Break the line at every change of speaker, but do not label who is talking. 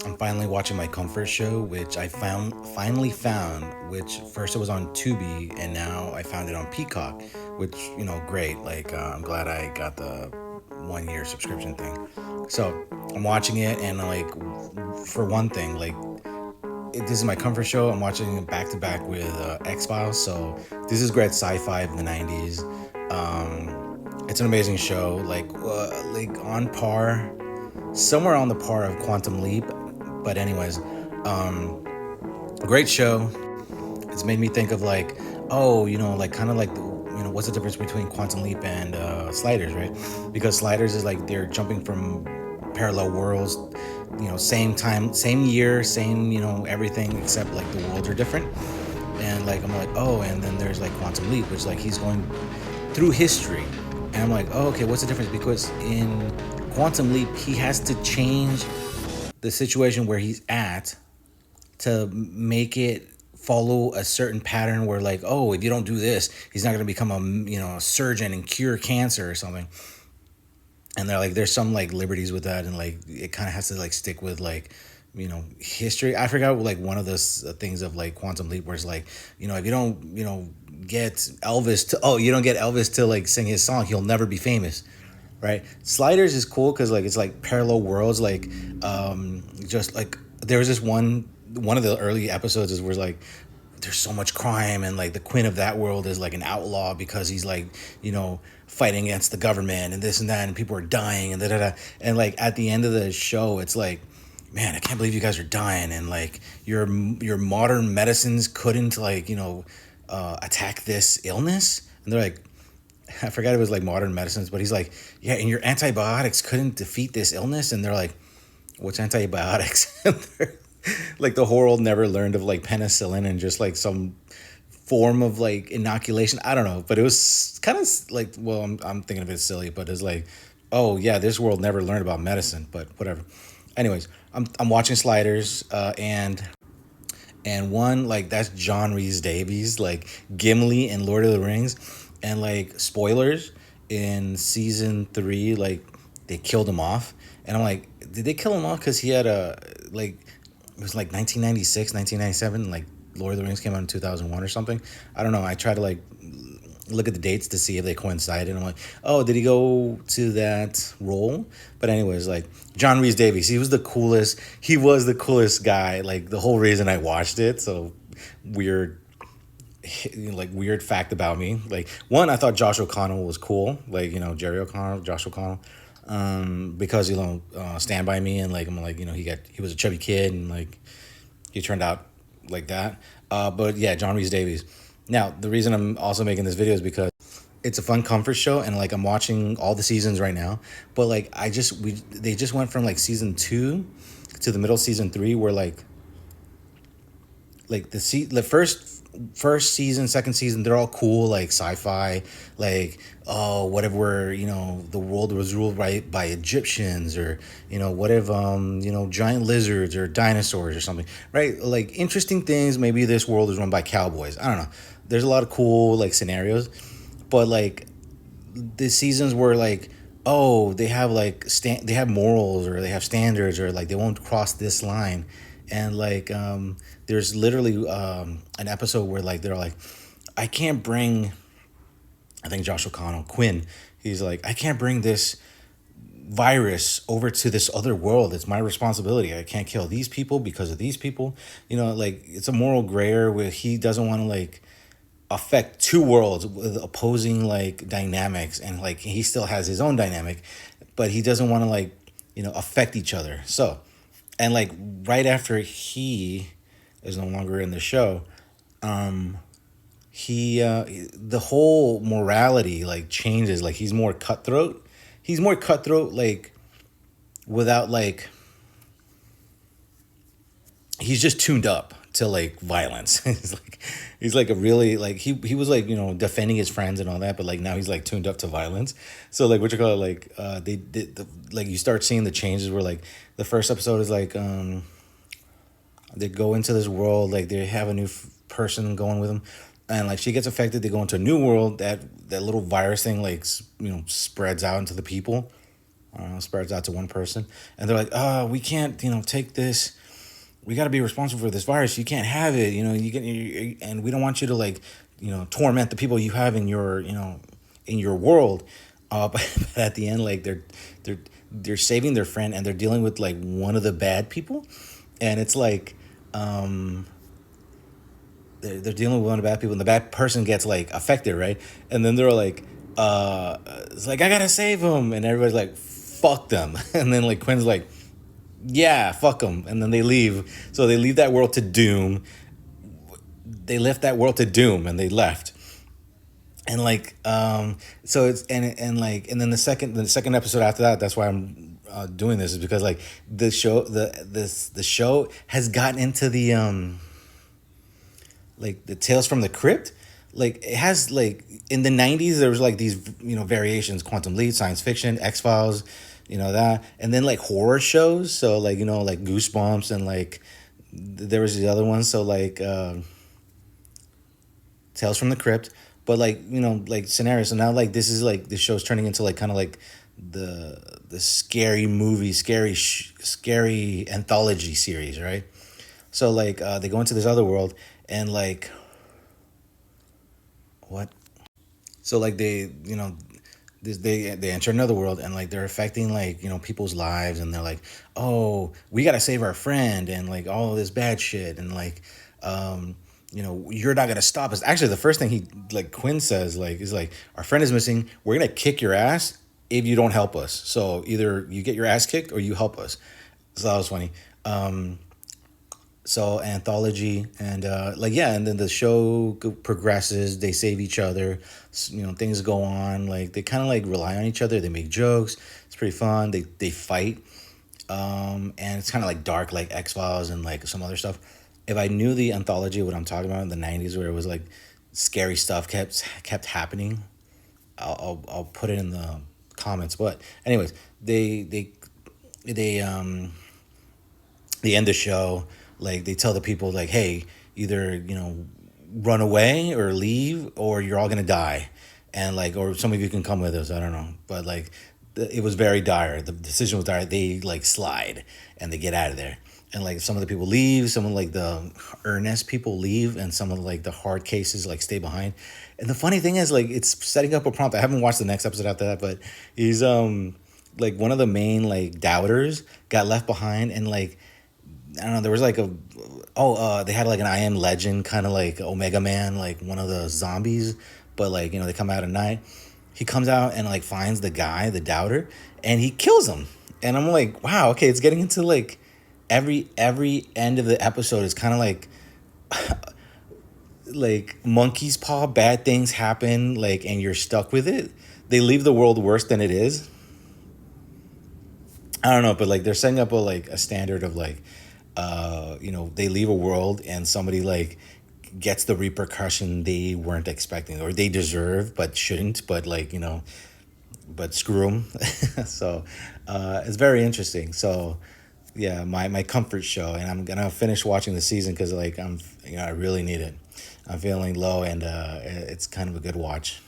I'm finally watching my comfort show, which I finally found. Which first it was on Tubi, and now I found it on Peacock. Which great. Like I'm glad I got the 1 year subscription thing. So I'm watching it, and like for one thing, like this is my comfort show. I'm watching it back to back with X Files. So this is great sci-fi of the '90s. It's an amazing show. Like on par, somewhere on the par of Quantum Leap. But anyways, great show. It's made me think of like, oh, like kind of like what's the difference between Quantum Leap and Sliders, right? Because Sliders is like they're jumping from parallel worlds, same time, same year, same everything except like the worlds are different. And like I'm like, oh, and then there's like Quantum Leap, which like he's going through history, and I'm like, oh, okay, what's the difference? Because in Quantum Leap, he has to change the situation where he's at to make it follow a certain pattern where like, oh, if you don't do this, he's not going to become a surgeon and cure cancer or something. And they're like, there's some like liberties with that, and like it kind of has to like stick with like history. I forgot like one of those things of like Quantum Leap where it's like, if you don't get Elvis to, oh, you don't get Elvis to like sing his song, he'll never be famous, right? Sliders is cool because like it's like parallel worlds, like just like there was this one of the early episodes is where like there's so much crime, and like the queen of that world is like an outlaw because he's like fighting against the government and this and that, and people are dying and da da da. And like at the end of the show, it's like, man, I can't believe you guys are dying, and like your modern medicines couldn't like attack this illness. And they're like, I forgot it was like modern medicines, but he's like, yeah, and your antibiotics couldn't defeat this illness. And they're like, what's antibiotics? Like the whole world never learned of like penicillin and just like some form of like inoculation. I don't know, but it was kind of like, well, I'm thinking of it silly, but it's like, oh yeah, this world never learned about medicine, but whatever. Anyways, I'm watching Sliders, and one like that's John Rhys Davies, like Gimli in Lord of the Rings, and like spoilers in season 3, like they killed him off, and I'm like, did they kill him off because he had a like it was like 1996, 1997, like Lord of the Rings came out in 2001 or something. I don't know. I try to like look at the dates to see if they coincided. And I'm like, oh, did he go to that role? But anyways, like John Rhys Davies, he was the coolest. He was the coolest guy. Like the whole reason I watched it. So weird, like weird fact about me. Like one, I thought Josh O'Connell was cool. Like Jerry O'Connell, Josh O'Connell. Because Stand By Me, and like I'm like he was a chubby kid, and like he turned out like that. But yeah, John Rhys Davies. Now the reason I'm also making this video is because it's a fun comfort show, and like I'm watching all the seasons right now. But like they just went from like season 2 to the middle of season 3, where like the first season, second season, they're all cool, like sci-fi, like, oh, what if we're the world was ruled by Egyptians, or what if giant lizards or dinosaurs or something, right? Like interesting things. Maybe this world is run by cowboys. I don't know. There's a lot of cool like scenarios, but like the seasons were like, oh, they have like they have morals, or they have standards, or like they won't cross this line. And like there's literally an episode where like they're like, I can't bring, I think Josh O'Connell, Quinn, he's like, I can't bring this virus over to this other world. It's my responsibility. I can't kill these people because of these people. Like it's a moral gray area where he doesn't want to like affect two worlds with opposing like dynamics, and like he still has his own dynamic, but he doesn't want to like affect each other. So, and like right after he is no longer in the show, he the whole morality like changes. Like he's more cutthroat, like without like, he's just tuned up to like violence. he's like a really like he was like defending his friends and all that, but like now he's like tuned up to violence. So like what you call it, like they did like you start seeing the changes where like the first episode is like they go into this world, like they have a new person going with them, and like she gets affected. They go into a new world, that little virus thing like spreads out into the people, spreads out to one person, and they're like, we can't, take this. We got to be responsible for this virus. You can't have it. And we don't want you to like, torment the people you have in your, in your world. But at the end, like they're saving their friend, and they're dealing with like one of the bad people, and it's like, they're dealing with one of the bad people, and the bad person gets like affected, right? And then they're like, it's like, I gotta save him, and everybody's like, fuck them. And then like Quinn's like, yeah, fuck them, and then they leave. So they leave that world to doom. They left that world to doom, and they left. And like, so it's and then the second episode after that. That's why I'm doing this, is because like the show has gotten into the like the Tales from the Crypt. Like it has like in the 90s there was like these variations: Quantum Leap, science fiction, X-Files, that, and then like horror shows. So like like Goosebumps, and like there was the other ones. So like Tales from the Crypt, but like like scenarios. So now like this is like the show's turning into like kind of like the scary movie, scary anthology series, right? So like they go into this other world, and like what? So like they enter another world, and like they're affecting like people's lives, and they're like, oh, we gotta save our friend, and like all this bad shit, and like you're not gonna stop us. Actually, the first thing he like Quinn says like is like, our friend is missing. We're gonna kick your ass if you don't help us. So either you get your ass kicked or you help us. So that was funny. So anthology, and like, yeah, and then the show progresses. They save each other. Things go on. Like they kind of like rely on each other. They make jokes. It's pretty fun. They fight. And it's kind of like dark, like X-Files and like some other stuff. If I knew the anthology, what I'm talking about in the 90s, where it was like scary stuff kept happening, I'll put it in the comments. But anyways, they they end the show, like they tell the people like, hey, either run away or leave, or you're all gonna die, and like, or some of you can come with us. I don't know, but like it was very dire. The decision was dire. They like slide, and they get out of there. And like some of the people leave, some of like the earnest people leave, and some of like the hard cases like stay behind. And the funny thing is, like, it's setting up a prompt. I haven't watched the next episode after that, but he's like one of the main like doubters got left behind, and like I don't know, there was like they had like an I Am Legend kind of like Omega Man, like one of the zombies, but like they come out at night. He comes out and like finds the guy, the doubter, and he kills him. And I'm like, wow, okay, it's getting into like every end of the episode is kind of like like monkey's paw. Bad things happen, like, and you're stuck with it. They leave the world worse than it is. I don't know, but like they're setting up a standard of like, they leave a world, and somebody like gets the repercussion they weren't expecting, or they deserve but shouldn't, but like but screw them. So it's very interesting. So yeah, my comfort show, and I'm gonna finish watching the season because like I really need it. I'm feeling low, and it's kind of a good watch.